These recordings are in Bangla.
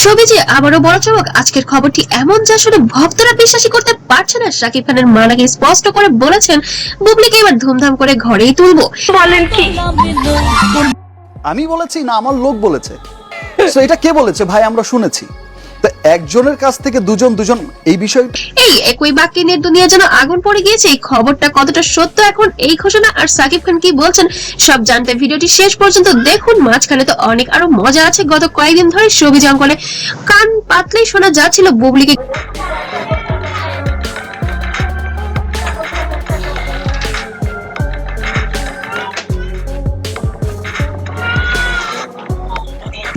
শোবিজে আবারও বড় চমক। আজকের খবরটি এমন যা শুনে ভক্তরা বিশ্বাসই করতে পারছে না। শাকিব খানের মা নাকি স্পষ্ট করে বলেছেন বুবলিকে এবার ধুমধাম করে ঘরেই তুলবো। বলেন কি? আমি বলেছি না আমার লোক বলেছে? তো এটা কে বলেছে ভাই? আমরা শুনেছি তো একজনের কাছ থেকে দুজন এই বিষয়। এই একই বাক্যে নেট দুনিয়া যেন আগুন পড়ে গিয়েছে। এই খবরটা কতটা সত্য এখন এই ঘোষণা আর শাকিব খান কি বলছেন সব জানতে ভিডিওটি শেষ পর্যন্ত দেখুন। মাঝখানে তো অনেক আরো মজা আছে। গত কয়েকদিন ধরে শোবিজ অঙ্গনে কান পাতলেই শোনা যাচ্ছিল বুবলিকে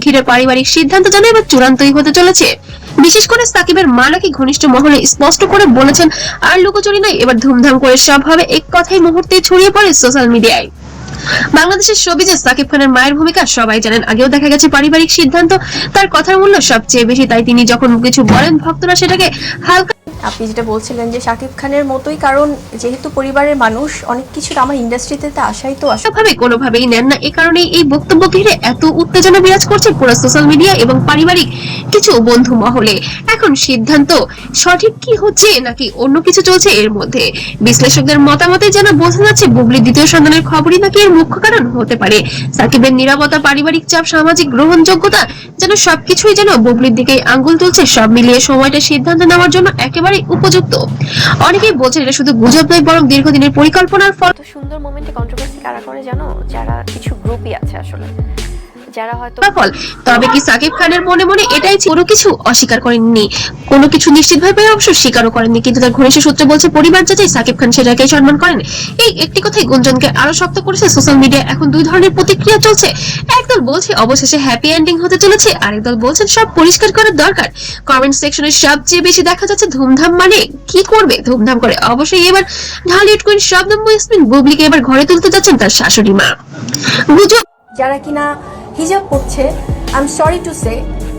ঘিরে পারিবারিক সিদ্ধান্ত যেন এবার চূড়ান্তই হতে চলেছে। বিশেষ করে সাকিবের মা নাকি ঘনিষ্ঠ মহলে স্পষ্ট করে বলেছেন আর লুকোচুরি নয়, এবার ধুমধাম করে সব হবে। এক কথাই মুহূর্তে ছড়িয়ে পড়ে সোশ্যাল মিডিয়ায়। বাংলাদেশের শোবিজে সাকিব খানের মায়ের ভূমিকা সবাই জানেন। আগেও দেখা গেছে পারিবারিক সিদ্ধান্ত তার কথার মূল্য সবচেয়ে বেশি, তাই তিনি যখন কিছু বলেন ভক্তরা সেটাকে হালকা। আপনি যেটা বলছিলেন যে শাকিব খানের মতোই, কারণ যেহেতু পরিবারের মানুষ অনেক কিছু আমার ইন্ডাস্ট্রিতে আসাই তো ভাবে কোনোভাবেই নেন না। এ কারণেই এই বক্তব্য ঘিরে এত উত্তেজনা বিরাজ করছে পুরো সোশ্যাল মিডিয়া এবং পারিবারিক কিছু বন্ধু মহলে। এখন সিদ্ধান্ত সঠিক কি হচ্ছে নাকি অন্য কিছু চলছে এর মধ্যে? বিশ্লেষকদের মতামতে যেন বোঝা যাচ্ছে বুবলির দ্বিতীয় সন্তানের খবরই নাকি এর মুখ্য কারণ হতে পারে। সাকিবের নিরাপত্তা, পারিবারিক চাপ, সামাজিক গ্রহণযোগ্যতা যেন সবকিছুই যেন বুবলির দিকে আঙ্গুল তুলছে। সব মিলিয়ে সময়টা সিদ্ধান্ত নেওয়ার জন্য একেবারে উপযুক্ত। অনেকেই বলছেন এটা শুধু গুজব নয় বরং দীর্ঘদিনের পরিকল্পনার ফল। এত সুন্দর মোমেন্টে কন্ট্রোভার্সি কারা করে জানো? যারা কিছু গ্রুপই আছে আসলে, যারা হয়তো ফল। তবে কি সাকিব খানের মনে মনে এটাই কোনো কিছু অস্বীকার করেননি, কোনো কিছু নিশ্চিতভাবে অবশ্য স্বীকারও করেননি, কিন্তু তার ঘনিষ্ঠ সূত্র বলছে পরিবার যাচাই সাকিব খান সেটাকেই সম্মান করেন। এই একটি কথাই গুঞ্জনকে আরো শক্ত করেছে। সোশ্যাল মিডিয়ায় এখন দুই ধরনের প্রতিক্রিয়া চলছে। একদল বলছে অবশেষে হ্যাপি এন্ডিং হতে চলেছে, আরেকদল বলছেন সব পরিষ্কার করার দরকার। কমেন্ট সেকশনে সবচেয়ে বেশি দেখা যাচ্ছে ধুমধাম মানে কি করবে ধুমধাম করে। অবশ্যই এবার ঢালিউড কুইন শবনম ইয়াসমিন বুবলিকে এবার ঘরে তুলতে যাচ্ছেন তার শাশুড়ি মা। গুজব যারা কিনা হিজাব পড়ছে, I am sorry to say,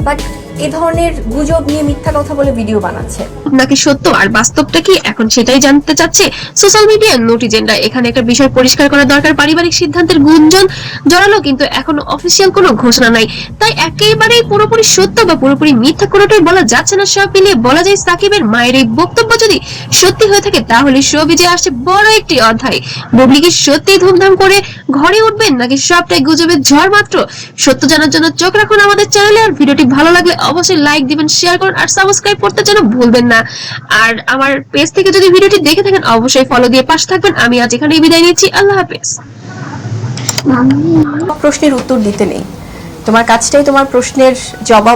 but এই ধরনের গুজব নিয়ে মিথ্যা কথা বলে ভিডিও বানাচ্ছে। নাকি সত্য আর বাস্তবটা কি এখন সেটাই জানতে চাচ্ছে সোশ্যাল মিডিয়ার নেটিজেনরা। এখানে একটা বিষয় পরিষ্কার করা দরকার, পারিবারিক সিদ্ধান্তের গুঞ্জন জড়ালো কিন্তু এখনো অফিসিয়াল কোনো ঘোষণা নাই, তাই একেবারেই পুরোপুরি সত্য বা পুরোপুরি মিথ্যা কোনোটাই বলা যাচ্ছে না। সব মিলিয়ে বলা যায় সাকিবের মায়ের এই বক্তব্য যদি সত্যি হয়ে থাকে তাহলে শোবিজে আসছে বড় একটি অধ্যায়। বুবলি কি সত্যি ধুমধাম করে ঘরে উঠবেন নাকি সবটাই গুজবের ঝড় মাত্র? সত্য জানার জন্য চোখ রাখুন আমাদের চ্যানেলে। আর ভিডিওটি ভালো লাগলে অবশ্যই লাইক দিবেন, শেয়ার করুন আর সাবস্ক্রাইব করতে যেন ভুলবেন না। আর আমার পেজ থেকে যদি ভিডিওটি দেখে থাকেন অবশ্যই ফলো দিয়ে পাশে থাকবেন। আমি আজ এখানেই বিদায় নিচ্ছি। আল্লাহ হাফেজ। প্রশ্নের উত্তর দিতে নেই, তোমার কাজটাই তোমার প্রশ্নের জবাব